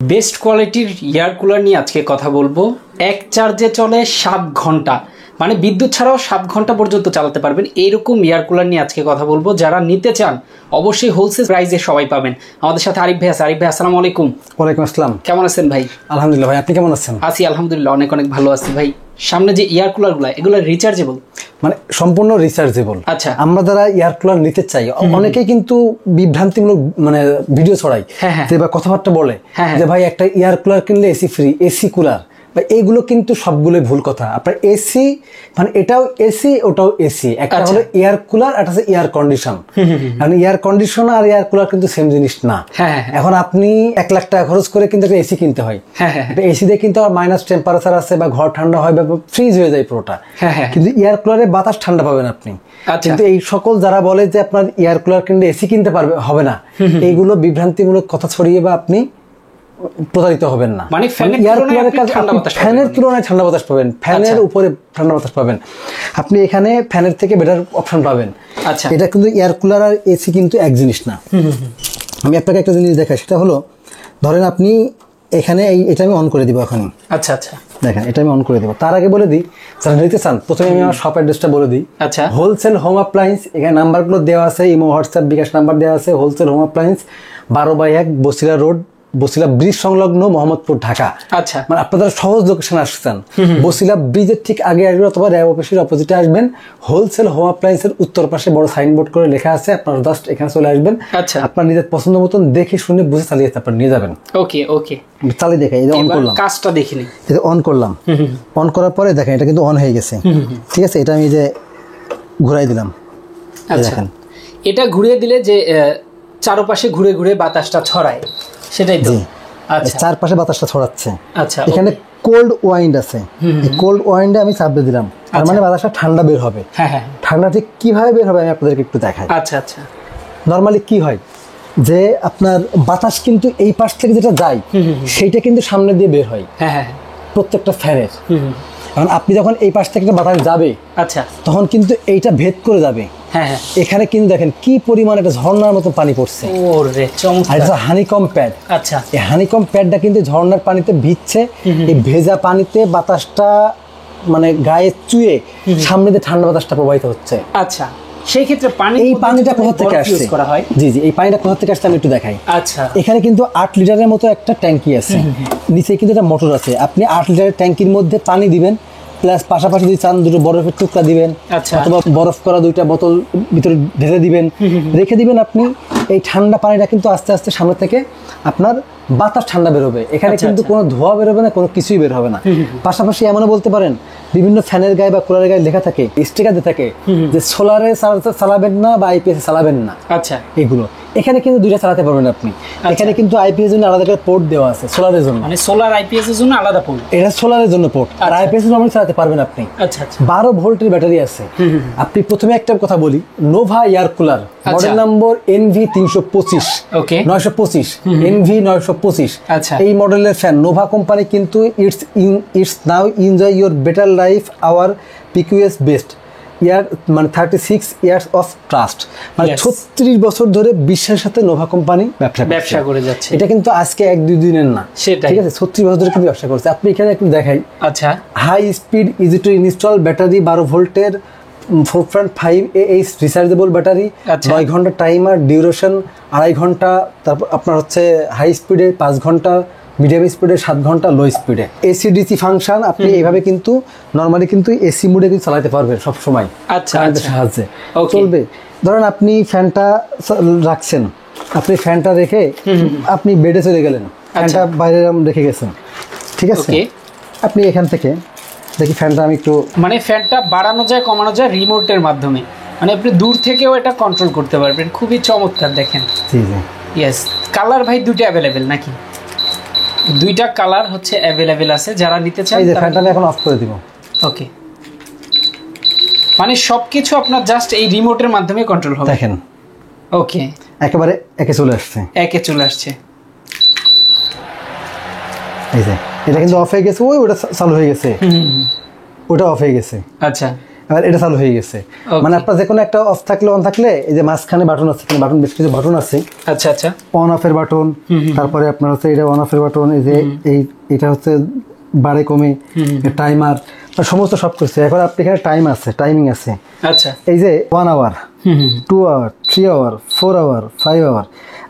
Best কোয়ালিটির air cooler নিয়ে আজকে কথা বলবো। এক চার্জে চলে 7 ঘন্টা, মানে বিদ্যুৎ ছাড়াও 7 ঘন্টা পর্যন্ত চালাতে পারবেন এইরকম এয়ার কুলার নিয়ে আজকে কথা বলবো। যারা নিতে চান অবশ্যই হোলসেল প্রাইসে সবাই পাবেন। আমাদের সাথে আরিফ ভাই আছে। আরিফ ভাই আসসালামু আলাইকুম। ওয়ালাইকুম আসসালাম। কেমন আছেন ভাই? আলহামদুলিল্লাহ ভাই, আপনি কেমন আছেন? আছি আলহামদুলিল্লাহ, অনেক অনেক ভালো আছি ভাই। সামনে যে এয়ার কুলারগুলো এগুলো রিচার্জেবল, মানে সম্পূর্ণ রিচার্জেবল। আচ্ছা, আমরা যারা এয়ার কুলার নিতে চাই অনেকেই কিন্তু বিভ্রান্তিমূলক মানে ভিডিও ছড়ায়, যে বা কথাবার্তা বলে যে ভাই একটা এয়ার কুলার কিনলে এসি ফ্রি, এসি কুলার, এইগুলো কিন্তু সবগুলোই ভুল কথা। আপনার এসি মানে এটাও এসি ওটাও এসি, একটা হলো এয়ার কুলার, একটা হচ্ছে এয়ার কন্ডিশন। কারণ এয়ার কন্ডিশন আর এয়ার কুলার কিন্তু সেম জিনিস না। এখন আপনি 1 লাখ টাকা খরচ করে কিন্তু একটা এসি কিনতে হয়, এসি দিয়ে কিন্তু মাইনাস টেম্পারেচার আছে বা ঘর ঠান্ডা হয় বা ফ্রিজ হয়ে যায় পুরোটা, কিন্তু এয়ার কুলারে বাতাস ঠান্ডা পাবেন আপনি। কিন্তু এই সকল যারা বলে যে আপনার এয়ার কুলার কিনলে এসি কিনতে পারবে হবে না, এইগুলো বিভ্রান্তিমূলক কথা ছড়িয়ে বা আপনি প্রতারিত হবেন না। মানে ফ্যানের তুলনায় ঠান্ডা বাতাস পাবেন, ফ্যানের উপরে ঠান্ডা বাতাস পাবেন আপনি, এখানে ফ্যানের থেকে বেটার অপশন পাবেন। আচ্ছা, এটা কিন্তু এয়ার কুলার আর এসি কিন্তু এক জিনিস না। আমি আপনাকে একটা জিনিস দেখাই, সেটা হলো ধরেন আপনি এখানে এটা আমি অন করে দিব এখন। আচ্ছা আচ্ছা, দেখেন এটা আমি অন করে দেবো। তার আগে বলে দিই, যারা নিতে চান প্রথমে আমি আমার শপ অ্যাড্রেসটা বলে দিই। আচ্ছা, হোলসেল হোম অ্যাপ্লায়েন্স, এখানে নাম্বারগুলো দেওয়া আছে, ইমো হোয়াটসঅ্যাপ বিকাশ নাম্বার দেওয়া আছে। Wholesale home appliance 12/1 Basila road, Basila bridge সংলগ্ন, মোহাম্মদপুর, ঢাকা। আচ্ছা, মানে আপনারা সহজ লোকেশন আসছেন, বসিলা ব্রিজের ঠিক আগে আসবেন অথবা র্যাব অফিসের অপোজিটে আসবেন। হোলসেল হোম অ্যাপ্লায়েন্সের উত্তর পাশে বড় সাইনবোর্ড করে লেখা আছে, আপনারা জাস্ট এখানে চলে আসবেন। আচ্ছা, আপনার নিজের পছন্দ মতন দেখে শুনে বুঝে চালিয়ে তারপর নিয়ে যাবেন। ওকে ওকে, চালিয়ে দেখাই, এটা অন করলাম, কাজটা দেখে নিই। এটা অন করলাম, অন করার পরে দেখেন এটা কিন্তু অন হয়ে গেছে। ঠিক আছে, এটা আমি যে ঘুরাই দিলাম, দেখেন এটা ঘুরিয়ে দিলে যে চারপাশে ঘুরে ঘুরে বাতাসটা ছড়ায়, সেটাই তো। আচ্ছা, চারপাশে বাতাসটা ছড়াচ্ছে। আচ্ছা, এখানে কোল্ড ওয়াইন্ড আছে, এই কোল্ড ওয়াইন্ডে আমি চাপ দিয়ে দিলাম, তার মানে বাতাসটা ঠান্ডা বের হবে। হ্যাঁ হ্যাঁ, ঠান্ডা ঠিক কিভাবে বের হবে আমি আপনাদেরকে একটু দেখাই। আচ্ছা আচ্ছা, নরমালি কি হয় যে আপনার বাতাস কিন্তু এই পাশ থেকে যেটা যায় সেইটা কিন্তু সামনে দিয়ে বের হয়। হ্যাঁ হ্যাঁ, প্রত্যেকটা ফ্যানের। কারণ আপনি যখন এই পাশ থেকে একটা বাতাস যাবে, আচ্ছা, তখন কিন্তু এইটা ভেদ করে যাবে। হ্যাঁ হ্যাঁ, এখানে কিন্তু দেখেন কি পরিমাণ একটা ঝর্ণার মতো পানি পড়ছে। ওরে চমৎকার। আর এটা হানিকম প্যাড। আচ্ছা, এই হানিকম প্যাডটা কিন্তু ঝর্ণার পানিতে ভিজছে, এই ভেজা পানিতে বাতাসটা মানে গায়ে চুয়ে সামনে দিয়ে ঠান্ডা বাতাসটা প্রবাহিত হচ্ছে। আচ্ছা, সেই ক্ষেত্রে এই পানিটা কোথা থেকে আসছে? করা হয়। জি জি, এই পানিটা কোথা থেকে আসছে আমি একটু দেখাই। আচ্ছা, এখানে কিন্তু 8 লিটারের মতো একটা ট্যাঙ্কি আছে, নিচে কিন্তু একটা মোটর আছে। আপনি 8 লিটারের ট্যাঙ্কির মধ্যে পানি দিবেন, প্লাস পাশাপাশি যদি চান 2টো বরফের টুকরা দিবেন, অথবা বরফ করা 2টা বোতল ভিতরে ঢেলে দিবেন, রেখে দিবেন আপনি। এই ঠান্ডা পানিটা কিন্তু আস্তে আস্তে সামনে থেকে আপনার বাতাস ঠান্ডা বেরোবে। এখানে কিন্তু কোনো ধোঁয়া বেরোবে না, কোনো কিছুই বের হবে না। পাশাপাশি এমনও বলতে পারেন, বিভিন্ন ফ্যানের গায়ে বা কুলারের গায়ে লেখা থাকে, স্টিকার দিয়ে থাকে যে সোলারে চালাবেন না বা আইপিএস চালাবেন না। আচ্ছা, এগুলো এখানে কিন্তু 2টা চালাতে পারবেন আপনি। এখানে কিন্তু আইপিএস জন্য আলাদা করে পোর্ট দেওয়া আছে, সোলারের জন্য, মানে সোলার আইপিএস এর জন্য আলাদা পোর্ট, এটা সোলারের জন্য পোর্ট, আর আইপিএস এর জন্য চালাতে পারবেন আপনি। আচ্ছা আচ্ছা, 12 ভোল্টের ব্যাটারি আছে। আপনি প্রথমে একটা কথা বলি, Nova air cooler, model number NV325, okay 925, NV925। আচ্ছা, এই মডেলের ফ্যান নোভা কোম্পানি কিন্তু it's now enjoy your better life our PQS best year, মানে 36 ইয়ার্স অফ ট্রাস্ট, মানে 36 বছর ধরে বিশ্বের সাথে নোভা কোম্পানি ব্যবসা করে যাচ্ছে। এটা কিন্তু আজকে 1-2 দিনের না, ঠিক আছে, 36 বছর ধরে কিন্তু ব্যবসা করছে। আপনি এখানে একটু দেখাই। আচ্ছা, high speed easy to install battery, 12 ভোল্টের 4.5 AH রিচার্জেবল ব্যাটারি, 9 ঘন্টা টাইমার, ডিউরেশন 2.5 ঘন্টা, তারপর আপনার হচ্ছে হাই স্পিডে 5 ঘন্টা, মিডিয়াম স্পিডে 7 ঘন্টা, লো স্পিডে এসি ডিসি ফাংশন। আপনি এইভাবে কিন্তু নরমালি কিন্তু এসি মোডে কিন্তু চালাতে পারবেন সব সময়, কারেন্টের সাহায্যে চলবে। ধরেন আপনি ফ্যানটা রাখছেন, আপনি ফ্যানটা রেখে আপনি বেডে চলে গেলেন, ফ্যানটা বাইরে রেখে গেছেন, ঠিক আছে। আপনি এখান থেকে দেখি ফ্যানটা আমি একটু, মানে ফ্যানটা বাড়ানো যায় কমানো যায় রিমোটের মাধ্যমে, মানে আপনি দূর থেকেও এটা কন্ট্রোল করতে পারবেন। খুবই চমৎকার, দেখেন। জি জি, ইয়েস। কালার ভাই 2টা অ্যাভেলেবেল নাকি? 2টা কালার হচ্ছে অ্যাভেলেবেল আছে, যারা নিতে চান। এই যে ফ্যানটা আমি এখন অফ করে দিব। ওকে, মানে সবকিছু আপনার জাস্ট এই রিমোটের মাধ্যমে কন্ট্রোল হবে, দেখেন। ওকে, একেবারে একে চলে আসছে, এই যে এটা কিন্তু অফ হয়ে গেছে, ওটা চালু হয়ে গেছে, ওটা অফ হয়ে গেছে। আচ্ছা, আর এটা চালু হয়ে গেছে। মানে আপনার যে কোনো একটা অফ থাকলে অন থাকলে এই যে মাঝখানে বাটন আছে, বাটন বেশ কিছু বাটন আছে। আচ্ছা আচ্ছা, অন অফের বাটন, তারপরে আপনার হচ্ছে এটা অন অফের বাটন, এই যে এটা হচ্ছে বাড়ে কমে টাইমার, সমস্ত সব করছে। এখন আপনি এখানে টাইম আছে, টাইমিং আছে। আচ্ছা, এই যে 1 hour, 2 hour, 3 hour, 4 hour, 5 hour.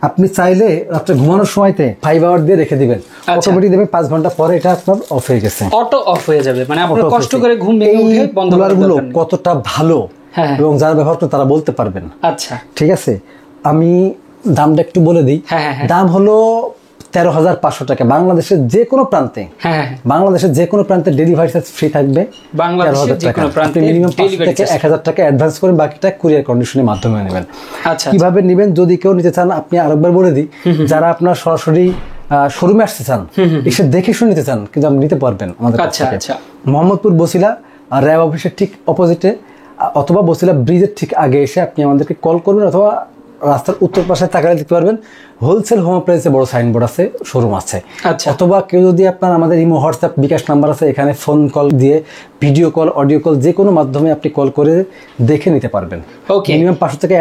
আপনি চাইলে রাত্রে ঘুমানোর সময়তে 5 আওয়ার দিয়ে রেখে দিবেন, অটোমেটিক দেবে 5 ঘন্টা পরে এটা আপনার অফ হয়ে গেছে, অটো অফ হয়ে যাবে। মানে আপনার কষ্ট করে ঘুম ভেঙে উঠে বন্ধ করার গুলো কতটা ভালো এবং যারা ব্যবহার করে তারা বলতে পারবেন। আচ্ছা, ঠিক আছে, আমি দামটা একটু বলে দিই। দাম হলো 13,500 টাকা। বাংলাদেশের যে কোনো প্রান্তে, বাংলাদেশের যে কোনো প্রান্তে ডেলিভারি চার্জ ফ্রি থাকবে। বাংলাদেশের যে কোনো প্রান্তে মিনিমাম 500 থেকে 1000 টাকা অ্যাডভান্স করে বাকিটা কুরিয়ার কন্ডিশনের মাধ্যমে নেবেন। আচ্ছা, কিভাবে নেবেন যদি কেউ নিতে চান, আপনি আরেকবার বলে দিই, যারা আপনার সরাসরি শোরুমে আসতে চান, এসে দেখে শুনে নিতে চান, কিন্তু আপনি নিতে পারবেন আমাদের কাছ থেকে। মোহাম্মদপুর বছিলা র্যাব অফিসের ঠিক অপোজিটে অথবা বছিলা ব্রিজের ঠিক আগে এসে আপনি আমাদেরকে কল করবেন, অথবা রাস্তার উত্তর পাশে তাকালে দেখতে পারবেন হোলসেল হোম অ্যাপ্লায়েন্সে বড় সাইনবোর্ড আছে, শোরুম আছে। অথবা কেউ যদি আপনার আমাদের ইমো, হোয়াটসঅ্যাপ, বিকাশ নাম্বার আছে, এখানে ফোন কল দিয়ে ভিডিও কল, অডিও কল যে কোনো মাধ্যমে আপনি কল করে দেখে নিতে পারবেন। মিনিমাম 500 থেকে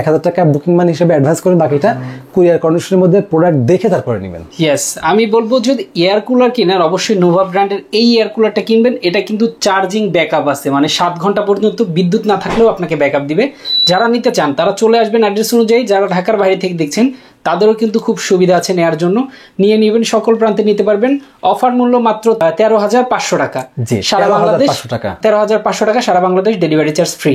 1000 টাকা বুকিং মানি হিসেবে অ্যাডভান্স করেন, বাকিটা কুরিয়ার কন্ডিশনের মধ্যে প্রোডাক্ট দেখে তারপরে নেবেন। ইয়েস, আমি বলবো যদি এয়ার কুলার কিনেন অবশ্যই নোভা ব্র্যান্ডের এই এয়ার কুলারটা কিনবেন। এটা কিন্তু চার্জিং ব্যাকআপ আছে, মানে 7 ঘন্টা পর্যন্ত বিদ্যুৎ না থাকলেও আপনাকে ব্যাকআপ দিবে। যারা নিতে চান তারা চলে আসবেন অ্যাড্রেস অনুযায়ী। যারা ঢাকার বাইরে থেকে দেখছেন তাদেরও কিন্তু খুব সুবিধা আছে নেওয়ার জন্য, নিয়ে নেবেন, সকল প্রান্তে নিতে পারবেন। অফার মূল্য মাত্র 13,500 টাকা, সারা বাংলাদেশ 13,500 টাকা, সারা বাংলাদেশ ডেলিভারি চার্জ ফ্রি।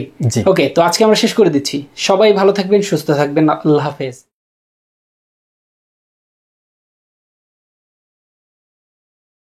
ওকে, তো আজকে আমরা শেষ করে দিচ্ছি। সবাই ভালো থাকবেন, সুস্থ থাকবেন, আল্লাহ হাফেজ।